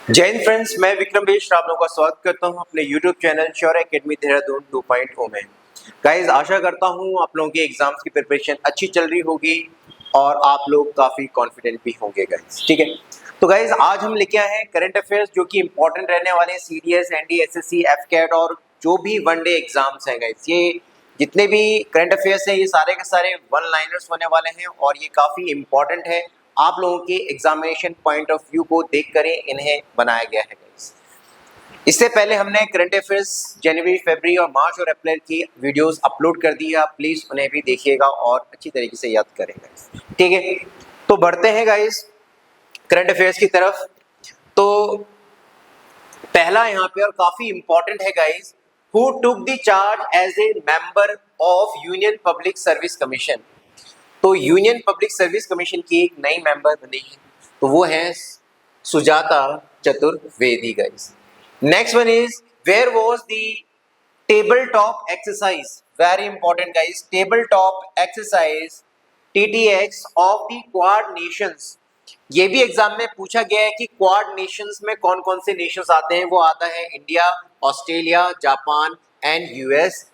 जय हिंद फ्रेंड्स, मैं विक्रम बेश आप लोगों का स्वागत करता हूं अपने YouTube channel sure academy Dehradun 2.0 में। गाइस, आशा करता हूं आप लोगों के एग्जाम्स की प्रिपरेशन अच्छी चल रही होगी और आप लोग काफ़ी कॉन्फिडेंट भी होंगे गाइस। ठीक है, तो गाइस आज हम लेके आए हैं करंट अफेयर्स जो कि इंपॉर्टेंट रहने वाले हैं CDS, ND, SSC, FCAT और जो भी वनडे एग्जाम्स हैं गाइस। ये जितने भी करंट अफेयर्स हैं ये सारे के सारे वन लाइनर्स होने वाले हैं और ये काफ़ी इंपॉर्टेंट है। आप लोगों के एग्जामिनेशन पॉइंट ऑफ व्यू को देख कर इन्हें बनाया गया है गाइस। इससे पहले हमने करंट अफेयर्स जनवरी, फरवरी और मार्च और अप्रैल की वीडियोस अपलोड कर दी है, आप प्लीज उन्हें भी देखिएगा और अच्छी तरीके से याद करेंगे। ठीक है, तो बढ़ते हैं गाइस करंट अफेयर्स की तरफ। तो पहला यहाँ पे और काफी इंपॉर्टेंट है guys, who took the charge as a member of Union Public Service Commission. तो यूनियन पब्लिक सर्विस कमीशन की एक नई मेंबर बनी है, तो वो है Sujata Chaturvedi guys. Next one is where was the table top exercise, very important guys, table top exercise TTX of the Quad nations. ये भी एग्जाम में पूछा गया है कि क्वाड नेशंस में कौन कौन से नेशंस आते हैं। वो आता है India, Australia, Japan and US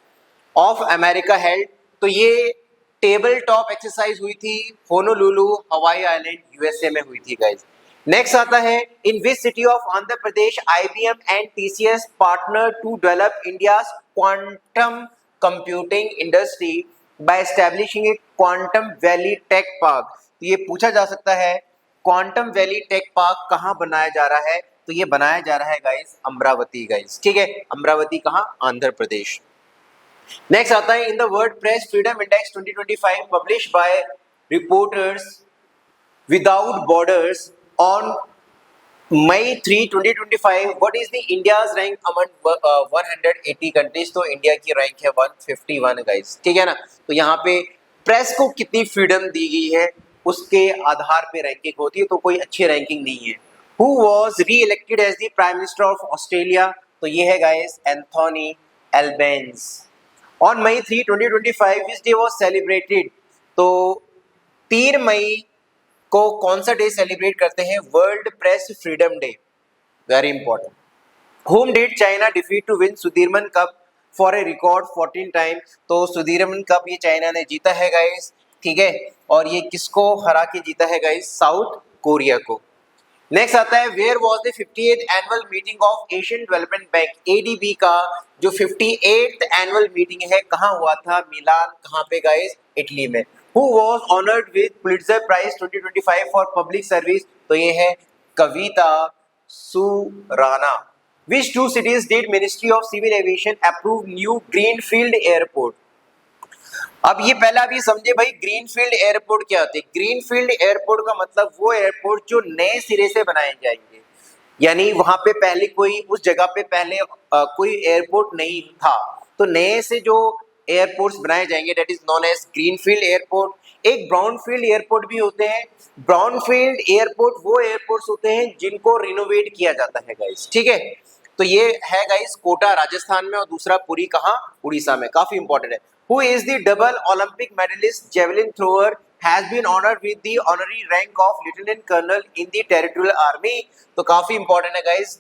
of America held. तो ये टेबल टॉप एक्सरसाइज हुई थी होनोलुलु, हवाई आइलैंड, USA में हुई थी गाइस। नेक्स्ट आता है in which city of Andhra Pradesh IBM and TCS partner to develop India's quantum computing industry by establishing a quantum valley tech park. तो ये पूछा जा सकता है क्वांटम वैली टेक पार्क कहाँ बनाया जा रहा है। तो ये बनाया जा रहा है गाइस अमरावती गाइस। ठीक है, अमरावती कहाँ? आंध्र प्रदेश। नेक्स्ट आता है in the World Press Freedom Index 2025 publish by Reporters Without Borders on May 3, 2025 what is the India's rank among 180 countries. तो इंडिया की रैंक है 151 गाइस। ठीक है ना, तो यहाँ पे प्रेस को कितनी फ्रीडम दी गई है उसके आधार पे रैंकिंग होती है, तो कोई अच्छी रैंकिंग नहीं है। Who was reelected as the prime minister of Australia. तो ये है guys Anthony Albanese. On May 3, 2025 which day was celebrated. तो 3 मई को कौन सा डे सेलिब्रेट करते हैं? World Press Freedom Day, very important. Whom did China defeat to win Sudirman Cup for a record 14 time. तो सुधीरमन कप ये China ने जीता है गाइस। ठीक है, और ये किसको हरा के जीता है गाइस? साउथ कोरिया को। नेक्स्ट आता है where was the 58th annual meeting of Asian Development Bank ADB का जो 58th एनुअल मीटिंग है कहाँ हुआ था? मिलान। कहाँ पे गाइस? इटली में। Who was honoured with Pulitzer prize 2025 for public service. तो ये है Kavita Surana. Which two cities did ministry of civil aviation approve new greenfield airport. अब ये पहला भी समझे भाई, ग्रीनफील्ड एयरपोर्ट क्या होते हैं? ग्रीनफील्ड एयरपोर्ट का मतलब वो एयरपोर्ट जो नए सिरे से बनाए जाएंगे, यानी वहां पे पहले कोई उस जगह पे पहले कोई एयरपोर्ट नहीं था, तो नए से जो एयरपोर्ट्स बनाए जाएंगे that is known as greenfield airport. एक ब्राउनफील्ड एयरपोर्ट भी होते हैं। ब्राउनफील्ड एयरपोर्ट वो एयरपोर्ट्स होते हैं जिनको रिनोवेट किया जाता है गाइस। ठीक है, तो ये है गाइस कोटा राजस्थान में और दूसरा पुरी कहाँ? उड़ीसा में। काफी इंपॉर्टेंट है। Who is the double Olympic medalist javelin thrower has been honored with the honorary rank of lieutenant colonel in the territorial army। तो काफी इंपॉर्टेंट है गाइस,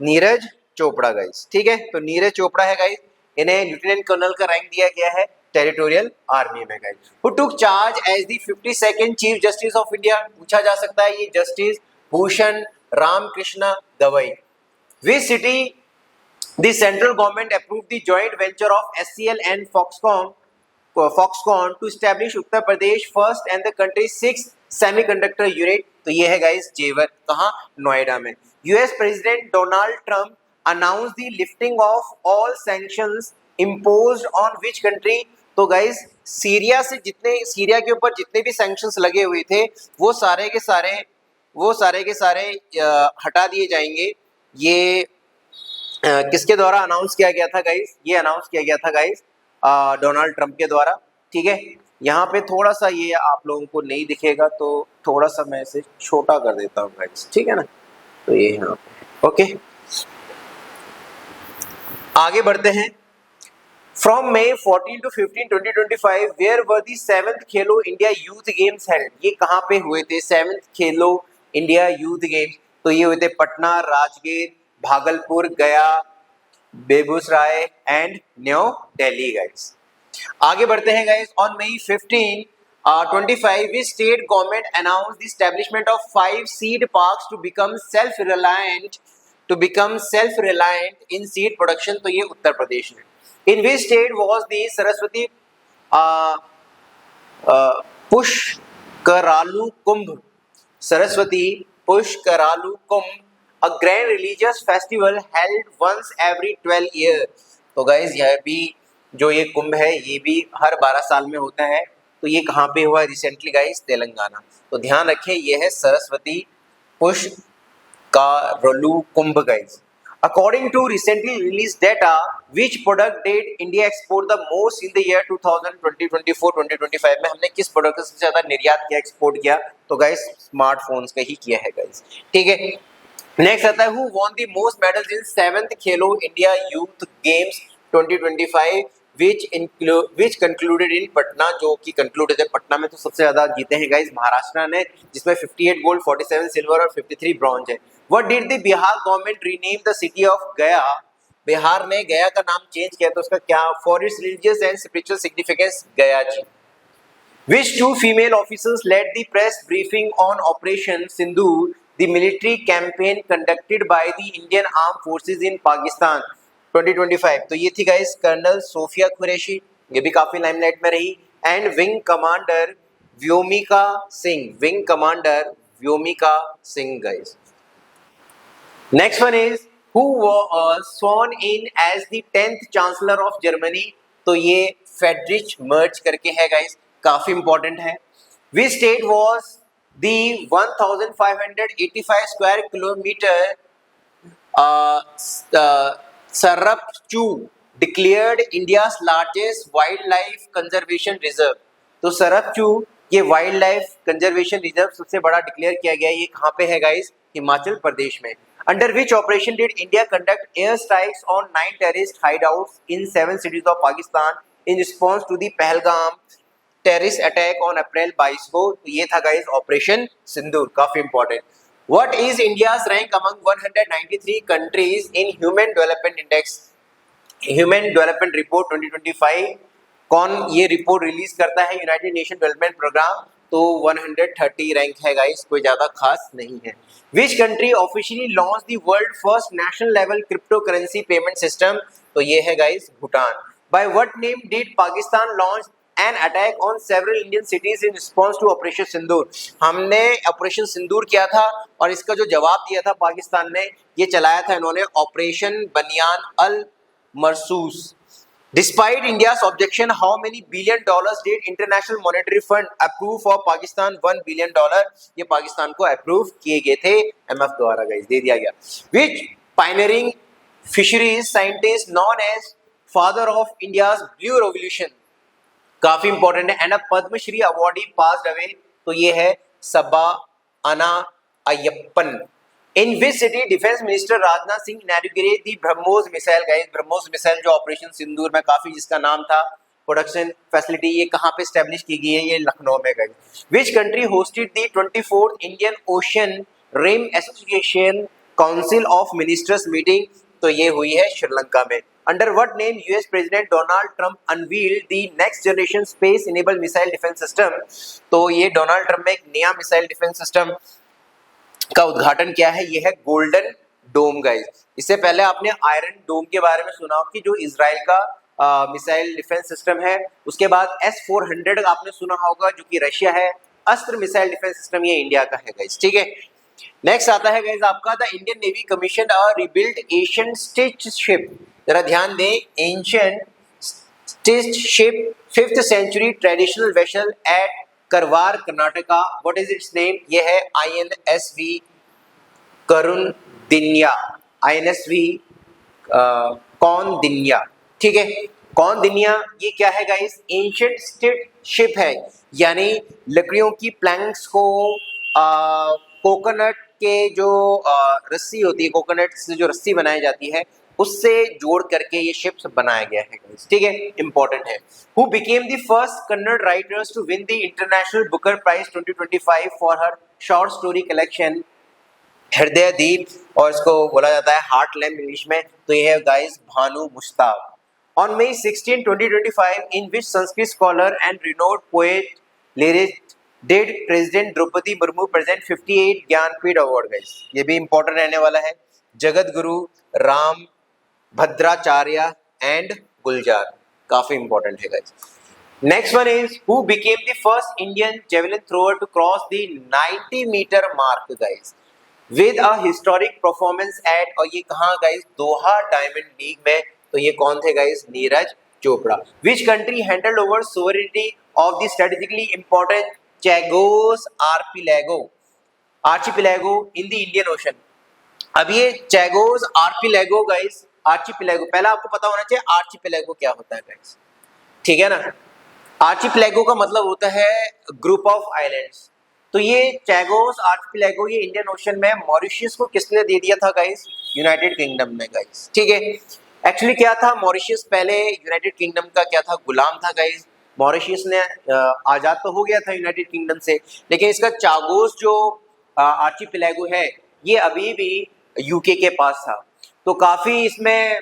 नीरज चोपड़ा गाइस। ठीक है, तो नीरज चोपड़ा है गाइस, इन्हें लेफ्टिनेंट कर्नल का रैंक दिया गया है टेरिटोरियल आर्मी में guys. Who took charge as the 52nd Chief Justice of India. पूछा जा सकता है ये Justice Bhushan Ramkrishna Gavai. Which city the central government approved the joint venture of SCL and Foxconn to establish Uttar Pradesh first and the country's 6th semiconductor unit। तो ये है guys जेवर, कहाँ? नोएडा में। US President Donald Trump announced the lifting of all sanctions imposed on which country। तो guys Syria के ऊपर जितने भी सैंक्शंस लगे हुए थे वो सारे के सारे हटा दिए जाएंगे। ये किसके द्वारा अनाउंस किया गया था गाइस? ये अनाउंस किया गया था गाइस डोनाल्ड ट्रंप के द्वारा। ठीक है, यहाँ पे थोड़ा सा ये आप लोगों को नहीं दिखेगा तो थोड़ा सा मैं इसे छोटा कर देता हूँ गाइस। ठीक है ना, तो ये यहाँ पे ओके। आगे बढ़ते हैं। From May 14 to 15, 2025 where were the 7th Khelo India youth games held. ये कहाँ पे हुए थे? 7th Khelo India youth games. तो ये हुए थे पटना, राजगीर, भागलपुर, गया, Begusarai and new Delhi guys. आगे बढ़ते हैं guys. On May 15, 25 which state government announced the establishment of 5 seed parks to become self-reliant in seed production। तो ये उत्तर प्रदेश में। In which state was the Saraswati Pushkaralu Kumbh, Saraswati Pushkaralu Kumbh, a grand religious festival held once every 12 years। तो guys यह भी जो ये कुंभ है ये भी हर 12 साल में होता है। तो ये कहाँ पे हुआ रिसेंटली गाइज? तेलंगाना। तो ध्यान रखें ये है सरस्वती पुष्करालु कुंभ guys. According to recently released data, which product did India export the most in the year 2020, 24, 2025 में हमने किस प्रोडक्ट का सबसे ज्यादा निर्यात किया, एक्सपोर्ट किया? तो गाइज स्मार्टफोन्स का ही किया है गाइज। ठीक है, नेक्स्ट आता है who won the most medals in 7th Khelo India youth games 2025 which concluded in Patna, जो कि कंक्लूडेड है पटना में। तो सबसे ज्यादा जीते हैं गाइज महाराष्ट्र ने, जिसमें 58 गोल्ड, 47 सिल्वर और 53 ब्रॉन्ज है। What did the Bihar government rename the city of गया? बिहार ने गया का नाम चेंज किया, तो उसका क्या? For its religious and spiritual significance गया जी। Which two female officers led the press briefing on Operation Sindoor, the military campaign conducted by the Indian Armed Forces in Pakistan 2025? तो ये थी गाइस कर्नल सोफिया कुरैशी, ये भी काफी limelight में रही, and wing commander Vyomika Singh guys. Next one is who was sworn in as the 10th chancellor of Germany? तो ये फेडरिच मर्ज करके है गाइस, काफी इंपॉर्टेंट है। Which state was the 1585 square kilometre Sarpachu declared India's largest wildlife conservation reserve? तो सरपचू ये wild life conservation reserve सबसे बड़ा डिक्लेयर किया गया है। ये कहाँ पे है गाइस? हिमाचल प्रदेश में। Under which operation did India conduct air strikes on 9 terrorist hideouts in 7 cities of Pakistan in response to the Pahalgam terrorist attack on April 22 को? तो ये था गाइस ऑपरेशन सिंदूर, काफी important. What is India's rank among 193 countries in Human Development Index? Human Development Report 2025 कौन ये report release करता है? United Nation Development Programme. तो 130 रैंक है गाइस, कोई ज्यादा खास नहीं है। Which country officially launched the world first national level cryptocurrency payment system? तो ये है guys Bhutan. By what name did Pakistan launch an attack on several Indian cities in response to Operation Sindoor? हमने operation सिंदूर किया था और इसका जो जवाब दिया था पाकिस्तान ने, ये चलाया था इन्होंने ऑपरेशन बनियान अल मरसूस। Despite India's objection, how many billion dollars did International Monetary Fund approve for Pakistan? $1 billion ये पाकिस्तान को अप्रूव किए गए थे MF द्वारा गाइस, दे दिया गया। Which pioneering fisheries scientist known as father of India's blue revolution? काफी इंपॉर्टेंट है। And a Padmashri awardee passed away, तो ये है Subbanna Ayyappan. In which city defence minister Rajnath Singh inaugurated the BrahMos missile guys? BrahMos missile जो ऑपरेशन सिंदूर में काफी जिसका नाम था, प्रोडक्शन फैसिलिटी ये कहाँ पे स्टैब्लिश की गई है? ये लखनऊ में guys. Which country hosted the 24th Indian Ocean Rim Association Council of Ministers meeting? तो ये हुई है श्रीलंका में। Under what name US President Donald Trump unveiled the next generation space enabled missile defense system? तो ये डोनाल्ड ट्रम्प में एक नया मिसाइल डिफेंस सिस्टम का उद्घाटन किया है, ये है गोल्डन डोम गाइस। इससे पहले आपने आयरन डोम के बारे में सुना कि जो इजराइल का मिसाइल डिफेंस सिस्टम है। उसके बाद S-400 आपने सुना होगा जो कि रशिया है। अस्त्र मिसाइल डिफेंस सिस्टम ये इंडिया का है गाइस, ठीक है। नेक्स्ट आता है गाइस आपका the Indian navy commission a rebuild Asian stitch ship. जरा ध्यान दें, ancient stitch ship 5th century traditional vessel at Karwar Karnataka. What is its name? ये है INSV करुणदिन्या, INSV कौनदिन्या, ठीक है। कौनदिन्या ये क्या है गाइस? एंशियंट स्टिच शिप है, यानी लकड़ियों की प्लैंक्स को कोकोनट के जो रस्सी होती है, कोकोनट से जो रस्सी बनाई जाती है उससे जोड़ करके ये शिप्स बनाया गया है, ठीक है, इंपॉर्टेंट है। Who became the first Kannada writers to win the International Booker Prize 2025 for her short story collection हृदय दीप और इसको बोला जाता है हार्ट लैम्प इंग्लिश में। तो ये है guys Bhanu Mushtaq. On May 16, 2025, in which Sanskrit scholar and renowned poet lyricist did President Draupadi Murmu present 58 Jnanpith award guys. ये भी इंपॉर्टेंट रहने वाला है। जगत गुरु राम भद्राचार्य एंड गुलजार, काफी इंपॉर्टेंट है guys. Next one is who became the first Indian javelin thrower to cross the 90 metre mark guys with a historic performance at, और ये कहाँ गाइस, दोहा डायमंड लीग में। तो ये कौन थे guys, Neeraj Chopra. Which country handled over sovereignty of the strategically important Chagos archipelago in the Indian ocean. अब ये चैगोस आर्चिपेलागो गाइस, आर्चिपेलागो पहला आपको पता होना चाहिए आर्चिपेलागो क्या होता है गाइस, ठीक है ना। आर्चिपेलागो का मतलब होता है ग्रुप ऑफ आइलैंड्स। तो ये चैगोस आर्चिपेलागो ये इंडियन ओशन में मॉरिशस को किसने दे दिया था गाइस, यूनाइटेड किंगडम ने गाइस, ठीक है। एक्चुअली क्या था, मॉरिशस पहले यूनाइटेड किंगडम का क्या था, गुलाम था गाइस। मॉरिशस ने आजाद तो हो गया था यूनाइटेड किंगडम से, लेकिन इसका चागोस जो आर्चिपेलागो है ये अभी भी यूके के पास था। तो काफी इसमें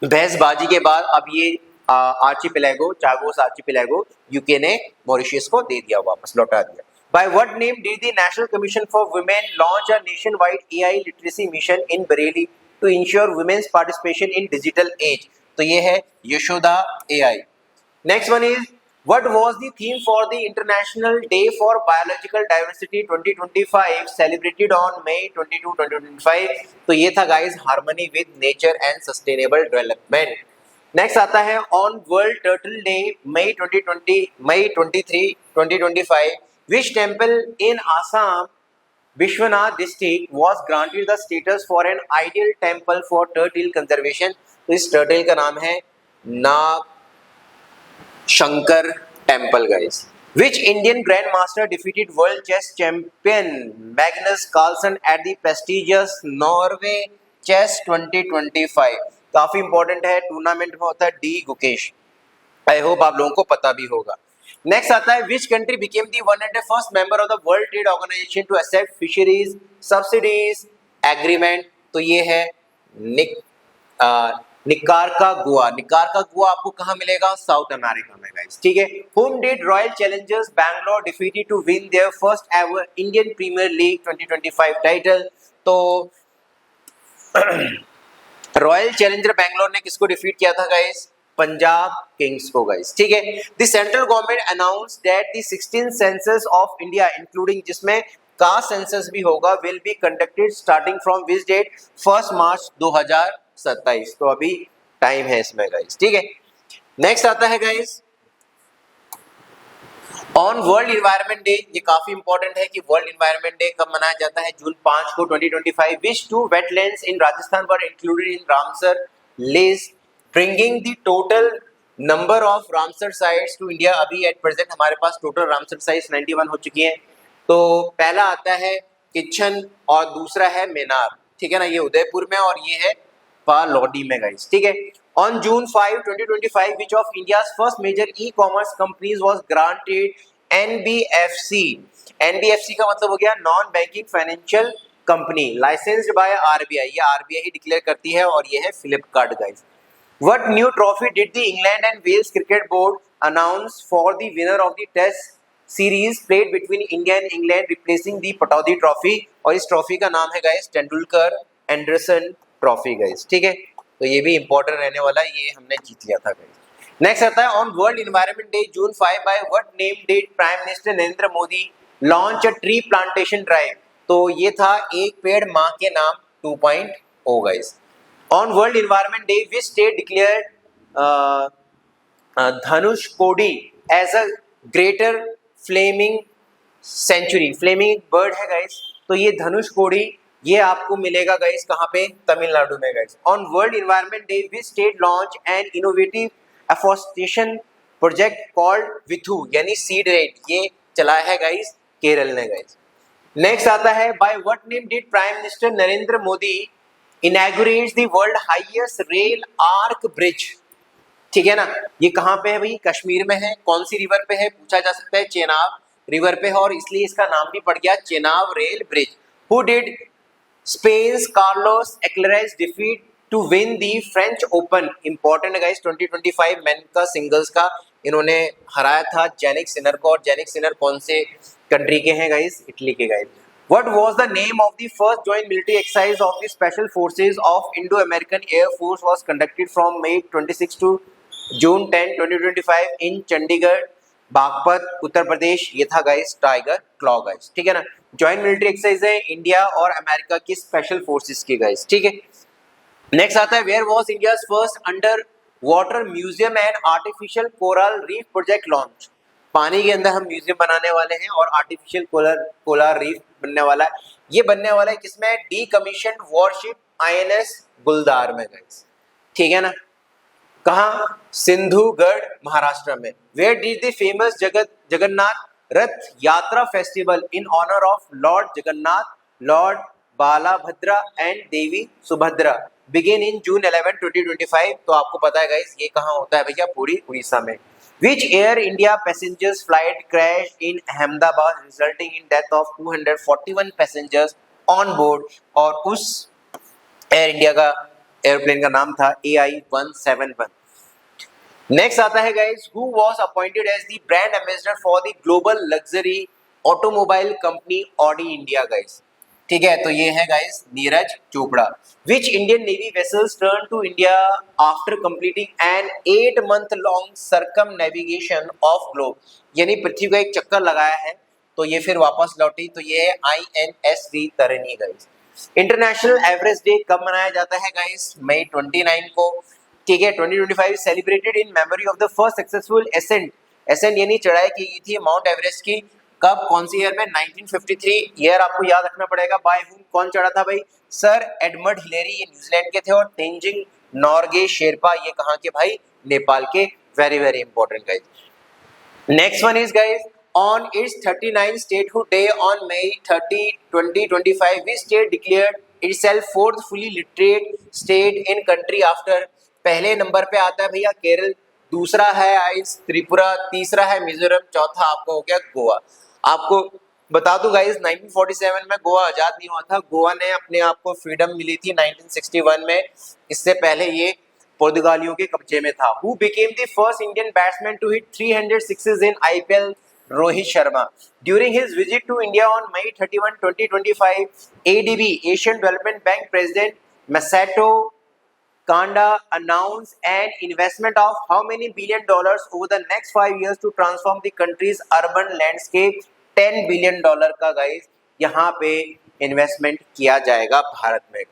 बहसबाजी के बाद अब ये आर्चिपेलागो, चागोस आर्चिपेलागो यूके ने मॉरिशस को दे दिया, वापस लौटा दिया। By what name did the National Commission for Women launch a nationwide AI literacy mission in Bareilly to ensure women's participation in digital age? तो ये है Yashoda AI। Next one is what was the theme for the International Day for Biological Diversity 2025 celebrated on May 22, 2025? तो ये था guys harmony with nature and sustainable development। Next आता है on World Turtle Day May 23, 2025 which temple in Assam Vishwanath district was granted the status for an ideal temple for turtle conservation। तो इस turtle का नाम है Nag Shankar temple guys. Which Indian grandmaster defeated world chess champion Magnus Carlsen at the prestigious Norway Chess 2025? काफी important है, tournament में होता है डी गुकेश। आई होप आप लोगों को पता भी होगा। नेक्स्ट आता है which country became the 101st member of the World Trade Organisation to accept fisheries subsidies agreement. तो ये है निकारागुआ। निकारागुआ आपको कहाँ मिलेगा, साउथ अमेरिका में गाइस, ठीक है। Whom did Royal Challengers Bangalore defeated to win their first ever Indian Premier League 2025 title? तो रॉयल चैलेंजर बैंगलोर ने किसको डिफीट किया था गाइस, पंजाब किंग्स को गाइस, ठीक है। The central government announce that the 16th census of India including जिसमें caste census भी होगा will be conducted starting from which date 1 March 2027। तो अभी टाइम है इसमें गाइस, ठीक है। नेक्स्ट आता है guys on world environment day. ये काफी इंपॉर्टेंट है कि वर्ल्ड इन्वायरमेंट डे कब मनाया जाता है, जून 5 को 2025। Which two wetlands in Rajasthan were included in Ramsar list bringing the total number of Ramsar sites to India. अभी एट प्रेजेंट हमारे पास टोटल रामसर साइट्स 91 हो चुकी हैं। तो पहला आता है किचन और दूसरा है मेनार, ठीक है ना, ये उदयपुर में और ये है पालोडी में गाइस, ठीक है। On June 5, 2025, which of India's first major e-commerce companies was granted NBFC? NBFC का मतलब हो गया non banking financial company, licensed by RBI। ये RBI ही डिक्लेयर करती है और ये है Flipkart guys. What new trophy did the England and Wales Cricket Board announce for the winner of the Test series played between India and England, replacing the Pataudi Trophy? और इस trophy का नाम है guys Tendulkar Anderson trophy guys, ठीक है। तो ये भी इंपॉर्टेंट रहने वाला है, ये हमने जीत लिया था गाइस। नेक्स्ट आता है on world environment Day June 5 by what name did Prime minister Narendra Modi launch a tree plantation drive? तो ये था एक पेड़ माँ के नाम 2.0 guys. On world environment day which state declared Dhanushkodi as a greater flamingo sanctuary. Flamingo bird है guys, तो ये धनुषकोडी ये आपको मिलेगा गाइस कहाँ पे, तमिलनाडु में guys. On world environment day which state launch an innovative afforestation project called Vithu यानी सीड रेट, ये चलाया है गाइस केरल ने गाइस। नेक्स्ट आता है bye what name did Prime minister Narendra Modi inaugurates the world highest rail arch bridge? ठीक है ना, ये कहाँ पे है भाई, कश्मीर में है। कौन सी रिवर पे है पूछा जा सकता है, चेनाब रिवर पे है और इसलिए इसका नाम भी पड़ गया Chenab rail bridge. Who did Spain's Carlos Alcaraz defeat to win the French Open. Important है गाइस 2025 मेन का सिंगल्स का इन्होंने हराया था जेनिक सिनर को। और जेनिक सिनर कौन से कंट्री के हैं गाइस? इटली के guys. What was the name of the first joint military exercise of the Special Forces of Indo-American Air Force was conducted from May 26 to June 10, 2025 in Chandigarh, Baghpat, Uttar Pradesh. ये था guys tiger claw guys, ठीक है ना। Joint military exercise है India और America की special forces की guys, ठीक है। नेक्स्ट आता है where was India's first under water museum and artificial coral reef project launch. पानी के अंदर हम म्यूजियम बनाने वाले हैं और आर्टिफिशियल कोरल रीफ बनने वाला है। ये बनने वाला है किसमें? डीकमीशन वॉरशिप आईएनएस गुलदार में गाइस, ठीक है ना। कहाँ? सिंधुगढ़ महाराष्ट्र में। Where did the famous Jagannath Rath Yatra festival in honour of lord Jagannath, lord Balabhadra and Devi Subhadra begin in June 11, 2025। तो आपको पता है गाइस ये कहाँ होता है भैया? पूरी उड़ीसा में। Which Air India passengers flight crashed in Ahmedabad resulting in death of 241 passengers on board? और उस एयर इंडिया का एयरप्लेन का नाम था AI-171। नेक्स्ट आता है guys who was appointed as the brand ambassador for the global luxury automobile company Audi India guys, ठीक है। तो ये है guys Neeraj Chopra. Which Indian Navy vessels turned to India after completing an 8-month long circumnavigation of globe? यानी पृथ्वी का एक चक्कर लगाया है तो ये फिर वापस लौटी। तो ये है INSV Tarini guys. International Everest day कब मनाया जाता है गाइस? मई 29 को, ठीक है। 2025 celebrated in memory of the first successful ascent यानी चढ़ाई की गई थी माउंट एवरेस्ट की। कब? कौन सी ईयर में? 1953। ईयर आपको याद रखना पड़ेगा। By whom? कौन चढ़ा था भाई? सर एडमंड हिलेरी, ये न्यूजीलैंड के थे। और तेंजिंग नॉर्गे शेरपा, ये कहाँ के भाई? नेपाल के। Very very important guys. Next one is guys on its 39th statehood day on May 30, 2025 which state declared itself fourth fully literate state in country after? पहले नंबर पे आता है भैया केरल, दूसरा है आइस त्रिपुरा, तीसरा है मिजोरम, चौथा आपको हो गया गोवा। आपको बता दूं गाइस 1947 में गोवा आजाद नहीं हुआ था। गोवा ने अपने आप को फ्रीडम मिली थी 1961 में। इससे पहले ये पुर्तगालियों के कब्जे में था। Who became the first Indian batsman to hit 300 sixes in IPL? Rohit Sharma. During his visit to India on May 31, 2025, ADB Asian Development Bank President Masato Kanda announced an investment of how many billion dollars over the next 5 years to transform the country's urban landscape? $10 billion का guys यहाँ पे investment किया जाएगा भारत में।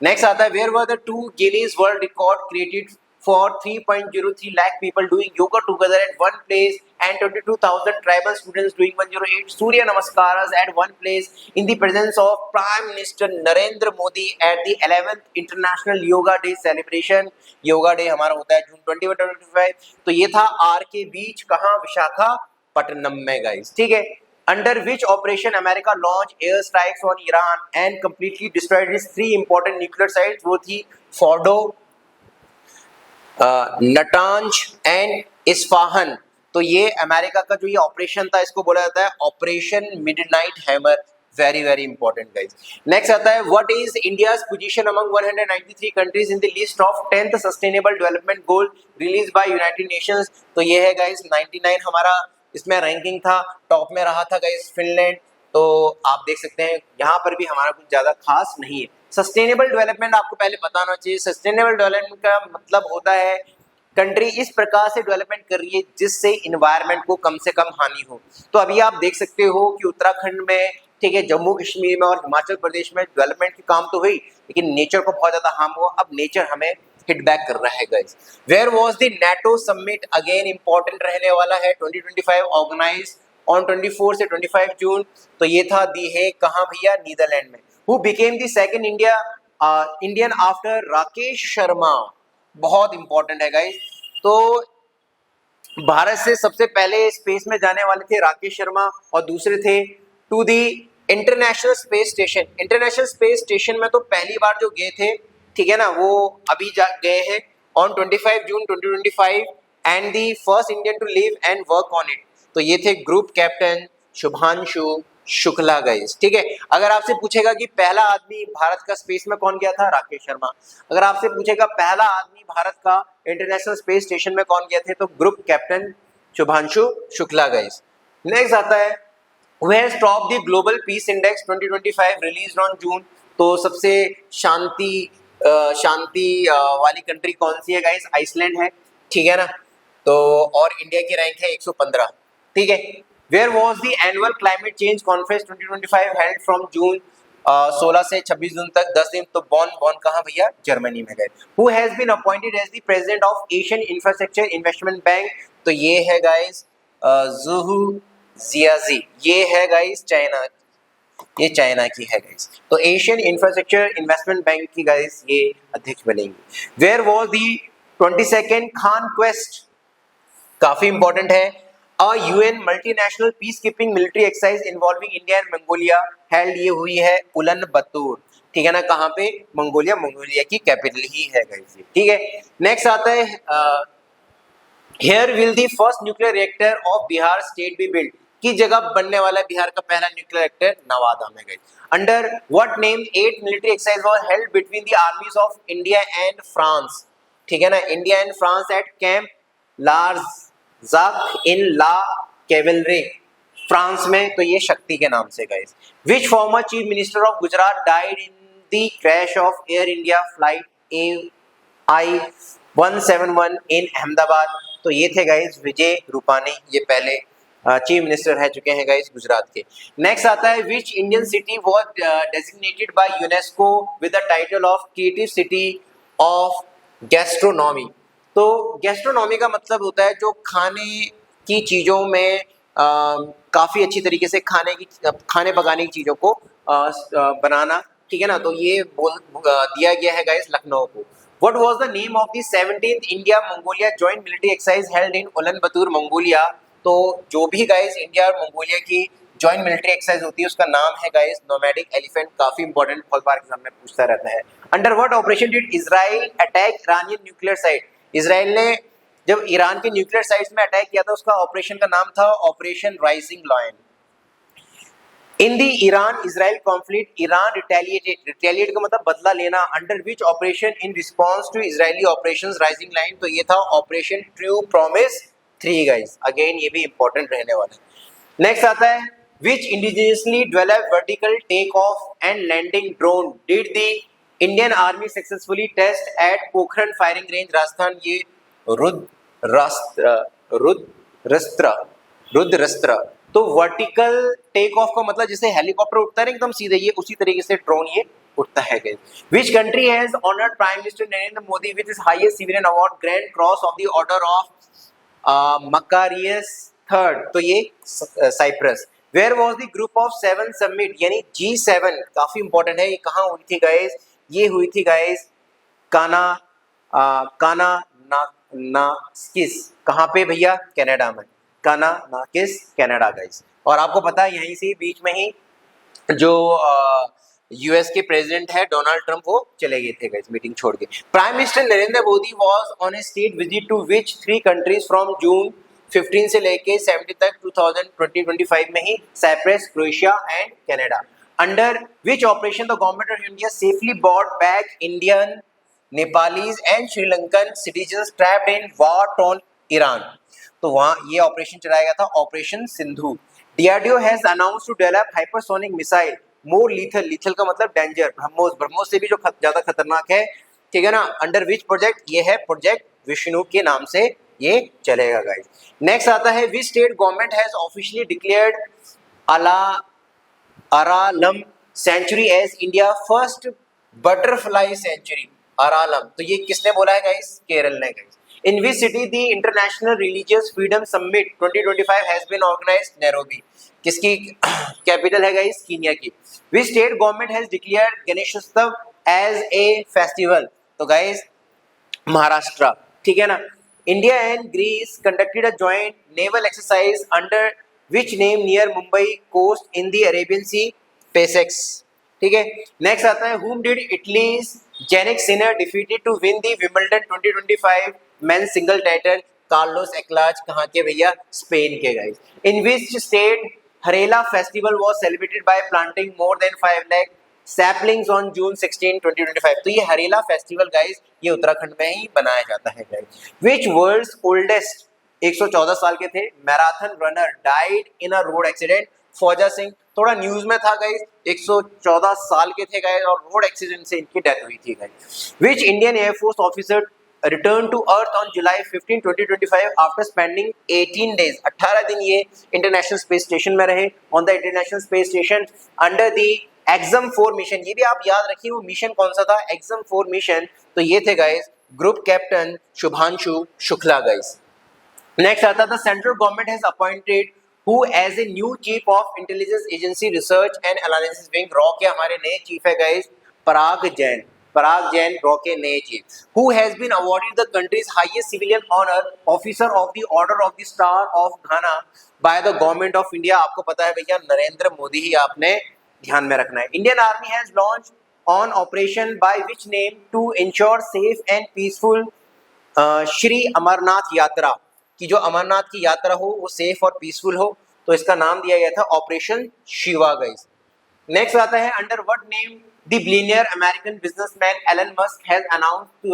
Next आता है where were the 2 Guinness World Record created for 3.03 lakh people doing yoga together at one place and 22,000 tribal students doing 108 Surya Namaskaras at one place in the presence of Prime Minister Narendra Modi at the 11th International Yoga Day celebration। Yoga day हमारा होता है जून 2025। तो ये था are के बीच कहाँ? विशाखापट्टनम में guys, ठीक है। Under which operation America launched air strikes on Iran and completely destroyed its 3 important nuclear sites? वो थी फोर्डो, नटांज एंड इस्फाहान। तो ये अमेरिका का जो ये ऑपरेशन था इसको बोला जाता है operation midnight hammer. Very very important guys. Next आता है what is India's position among 193 countries in the list of 10th sustainable development goal release by United Nations? तो ये है गाइस 99 हमारा इसमें रैंकिंग था। टॉप में रहा था गाइस फिनलैंड। तो आप देख सकते हैं यहाँ पर भी हमारा कुछ ज्यादा खास नहीं है। सस्टेनेबल डेवलपमेंट आपको पहले पता होना चाहिए। सस्टेनेबल डेवलपमेंट का मतलब होता है कंट्री इस प्रकार से डेवलपमेंट कर रही है जिससे इन्वायरमेंट को कम से कम हानि हो। तो अभी आप देख सकते हो कि उत्तराखंड में, ठीक है, जम्मू कश्मीर में और हिमाचल प्रदेश में डेवलपमेंट के काम तो हुई लेकिन नेचर को बहुत ज्यादा हार्म हुआ। अब नेचर हमें हिट बैक कर रहा है guys. Where was the NATO summit? Again important रहने वाला है। 2025 ऑर्गेनाइज ऑन 24 से 25 जून। तो ये था दी है कहाँ भैया? नीदरलैंड में। Who became the second Indian after Rakesh Sharma? बहुत इंपॉर्टेंट है गाइस। तो भारत से सबसे पहले स्पेस में जाने वाले थे राकेश शर्मा और दूसरे थे to the International space Station. International space station में तो पहली बार जो गए थे, ठीक है ना, वो अभी गए हैं on 25 June 2025 and the first Indian to live and work on it. तो ये थे group captain Shubhanshu Shukla guys, ठीक है। अगर आपसे पूछेगा कि पहला आदमी भारत का स्पेस में कौन गया था, राकेश शर्मा। अगर आपसे पूछेगा पहला आदमी भारत का इंटरनेशनल स्पेस स्टेशन में कौन गए थे, तो group captain Shubhanshu Shukla guys. Next आता है who has topped the global peace index 2025 released on June। तो सबसे शांति वाली कंट्री कौन सी है गाइस, आइसलैंड है, ठीक है ना। तो और इंडिया की रैंक है 115, ठीक है। Where was the annual climate change conference 2025 held from June 16 से 26 जून तक, 10 दिन। तो बॉन कहाँ भैया, जर्मनी में गए। Who has been appointed as the president of Asian infrastructure investment Bank, तो ये है गाइस जुहू जियाजी, ये है गाइस चाइना, ये चाइना की है गाइस। तो एशियन इंफ्रास्ट्रक्चर इन्वेस्टमेंट बैंक की गाइस ये अध्यक्ष बनेंगी। Where was the 22nd Khaan quest, काफी इंपॉर्टेंट है। A UN multinational peacekeeping military exercise involving India and Mongolia held, ये हुई है उलन बतूर, ठीक है ना। कहाँ पे, मंगोलिया, मंगोलिया की कैपिटल ही है गाइस, ठीक है। नेक्स्ट आता है where will the first nuclear reactor of Bihar state be build, की जगह बनने वाला बिहार का पहला न्यूक्लियर रिएक्टर नवादा में guys. Under what name 8 military exercise was held between the armies of India and France, ठीक है ना, India and France at camp Larzac in La Cavalerie, France में। तो ये शक्ति के नाम से guys. Which former chief minister of Gujarat died in the crash of Air India flight AI-171 in Ahmedabad, तो ये थे गाइस विजय रूपानी, ये पहले चीफ मिनिस्टर रह चुके हैं गाइस गुजरात के। नेक्स्ट आता है which Indian city was designated by UNESCO with the title of creative city of gastronomy. तो गैस्ट्रोनॉमी का मतलब होता है जो खाने की चीजों में काफी अच्छी तरीके से खाने पकाने की चीजों को बनाना, ठीक है ना। तो ये दिया गया है गाइस लखनऊ को। What was the name of the 17th India Mongolia joint military exercise held in Ulaanbaatar, Mongolia? तो जो भी गाइस इंडिया और मंगोलिया की जॉइंट मिलिट्री एक्सरसाइज होती है उसका नाम है गाइस नोमैडिक एलिफेंट, काफी इंपॉर्टेंट, बहुत बार एग्जाम में पूछता रहता है। Under what operation did Israel attack Iranian nuclear site, Israel ने जब ईरान के न्यूक्लियर साइट्स में अटैक किया था उसका ऑपरेशन का नाम था operation rising lion. In the Iran Israel conflict Iran retaliate का मतलब बदला लेना, under which operation in response to Israeli operations rising line, तो ये था operation true promise 3 guys. Again ये भी इंपॉर्टेंट रहने वाला है। नेक्स्ट आता है which indigenously developed vertical take off and landing drone did the Indian army successfully test at Pokhran firing range Rajasthan, ये रुद्रस्त्र। तो वर्टिकल टेक ऑफ का मतलब जैसे हेलीकॉप्टर उठता है एकदम सीधे, ये उसी तरीके से ड्रोन ये उठता है guys. Which country has honoured prime minister Narendra Modi with his highest civilian award grand cross of the order of Makarios third, तो ये Cyprus. Where was the group of 7 summit यानी G7, काफी इंपॉर्टेंट है, ये कहाँ हुई थी गाइस, ये हुई थी गाइस काना नाकिस, कहाँ पे भैया, कनाडा में, काना नाकिस कनाडा गाइस। और आपको पता है यहीं से बीच में ही जो यूएस के प्रेसिडेंट है डोनाल्ड ट्रंप वो चले गए थे गाइस मीटिंग छोड़ के। Prime minister Narendra Modi was on a state visit to which 3 countries from June 15 से लेके 70 तक 2020-25 में ही, Cyprus, Croatia and Canada. Under which operation the government of India safely bought back Indian, Nepalese and Sri Lankan citizens trapped in war torn Iran, तो वहां ये operation चलाया गया था, operation Sindhu. DRDO has announced to develop hypersonic missile more lethal, lethal का मतलब danger, BrahMos, BrahMos से भी जो ज्यादा खतरनाक है, ठीक है ना। अंडर विच प्रोजेक्ट, ये है प्रोजेक्ट विष्णु के नाम से ये चलेगा गाइस। नेक्स्ट आता है which state government has officially declared Aralam sanctuary as India first butterfly sanctuary, Aralam, तो ये किसने बोला है गाइस, केरल ने guys. In which city the International Religious Freedom Summit 2025 has been organized? Nairobi, किसकी कैपिटल है गाइस, कीनिया की। Which state government has declared Ganeshotsav as a festival? तो गाइस महाराष्ट्र, ठीक है ना। India and Greece conducted a joint naval exercise under which name near Mumbai coast in the Arabian Sea? PACEX, ठीक है। Next आता है whom did Italy's Jannik Sinner defeated to win the Wimbledon 2025 men's single title? Carlos Alcaraz, कहाँ के भैया, Spain के guys. In which state Harela festival was celebrated by planting more than 5 lakh saplings on June 16 2025। तो ये Harela festival guys ये उत्तराखंड में ही बनाया जाता है गाइस। व्हिच वर्ल्ड्स ओल्डेस्ट 114 साल के थे marathon runner died in a road accident. फौजा सिंह थोड़ा न्यूज में था गाइस, 114 साल के थे गाइस और रोड एक्सीडेंट से इनकी डेथ हुई थी guys. Which Indian air force officer return to earth on July 15 2025 after spending 18 days. 18 दिन ये इंटरनेशनल स्पेस स्टेशन में रहे on the international space station under the Axiom 4 mission. ये भी आप याद रखिए वो मिशन कौन सा था, एक्सम 4 मिशन। तो ये थे guys group captain Shubhanshu Shukla guys. Next आता था central government has appointed who as a new chief of intelligence agency Research and Analysis Wing. रॉ के हमारे नए चीफ है गाइस पराग जैन। पराग जैन रॉ के नए chief. Who has been awarded the country's highest civilian honour officer of the order of the Star of Ghana by the government of India. आपको पता है भैया नरेंद्र मोदी ही आपने ध्यान में रखना है। Indian Army has launch on operation by which name to ensure safe and peaceful Shri Amarnath Yatra कि जो अमरनाथ की यात्रा हो वो सेफ और पीसफुल हो, तो इसका नाम दिया गया था ऑपरेशन शिवा गाइस। नेक्स्ट आता है under what name the billionaire American businessman Elon Musk has announced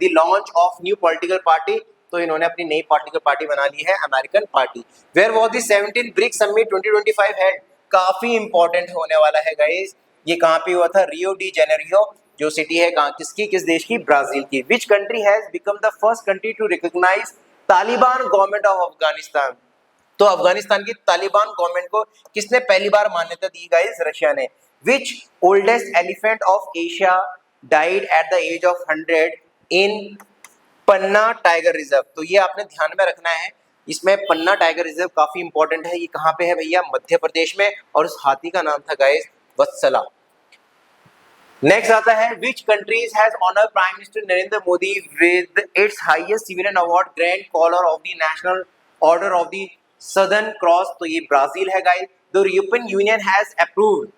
the launch of new political party. तो इन्होंने अपनी नई पॉलिटिकल पार्टी बना ली है American Party. Where was the 17th BRICS summit 2025 head. काफी इंपॉर्टेंट होने वाला है गाइस। ये कहाँ पे हुआ था, रियो डी जेनेरियो जो सिटी है कहाँ किसकी, किस देश की, ब्राजील की। Which country has become the first country to recognise Taliban government of Afghanistan. तो अफगानिस्तान की तालिबान गवर्नमेंट को किसने पहली बार मान्यता दी गाइस, रशिया ने। Which oldest elephant of Asia died at the age of 100 in Panna tiger reserve. तो ये आपने ध्यान में रखना है, इसमें पन्ना टाइगर रिजर्व काफी इंपॉर्टेंट है। ये कहाँ पे है भैया, मध्य प्रदेश में, और उस हाथी का नाम था गाइस वत्सला। नेक्स्ट आता है which countries has honoured prime minister Narendra Modi with its highest civilian award Grand Collar of the National Order of the Southern Cross. तो ये ब्राजील है guys. The European Union has approved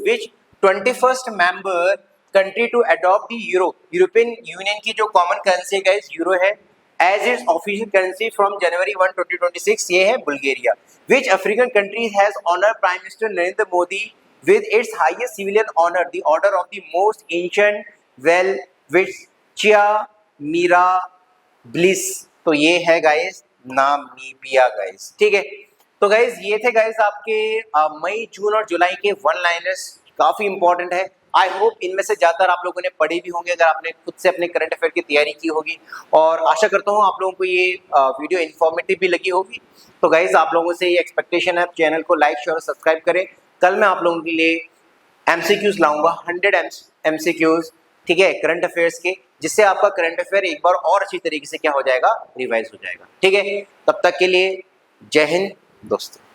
which 21st member country to adopt the euro। European Union की जो common currency है guys euro है as its official currency from January 1 2026। ये है Bulgaria. Which African countries has honour Prime minister Narendra Modi with its highest civilian honor the order of the most ancient welwitschia mirabilis। तो ये है guys Namibia guys, ठीक है। तो guys ये थे गाइस आपके मई जून और जुलाई के वन लाइनर्स, काफी इंपॉर्टेंट है। आई होप इनमें से ज्यादातर आप लोगों ने पढ़े भी होंगे अगर आपने खुद से अपने करंट अफेयर की तैयारी की होगी, और आशा करता हूँ आप लोगों को ये वीडियो इन्फॉर्मेटिव भी लगी होगी। तो गाइस आप लोगों से ये एक्सपेक्टेशन है, चैनल को लाइक शेयर और सब्सक्राइब करें। कल मैं आप लोगों के लिए एमसीक्यूज लाऊंगा 100 एमसीक्यूज, ठीक है, करंट अफेयर्स के, जिससे आपका करंट अफेयर एक बार और अच्छी तरीके से क्या हो जाएगा, रिवाइज हो जाएगा, ठीक है। तब तक के लिए जय हिंद दोस्तों।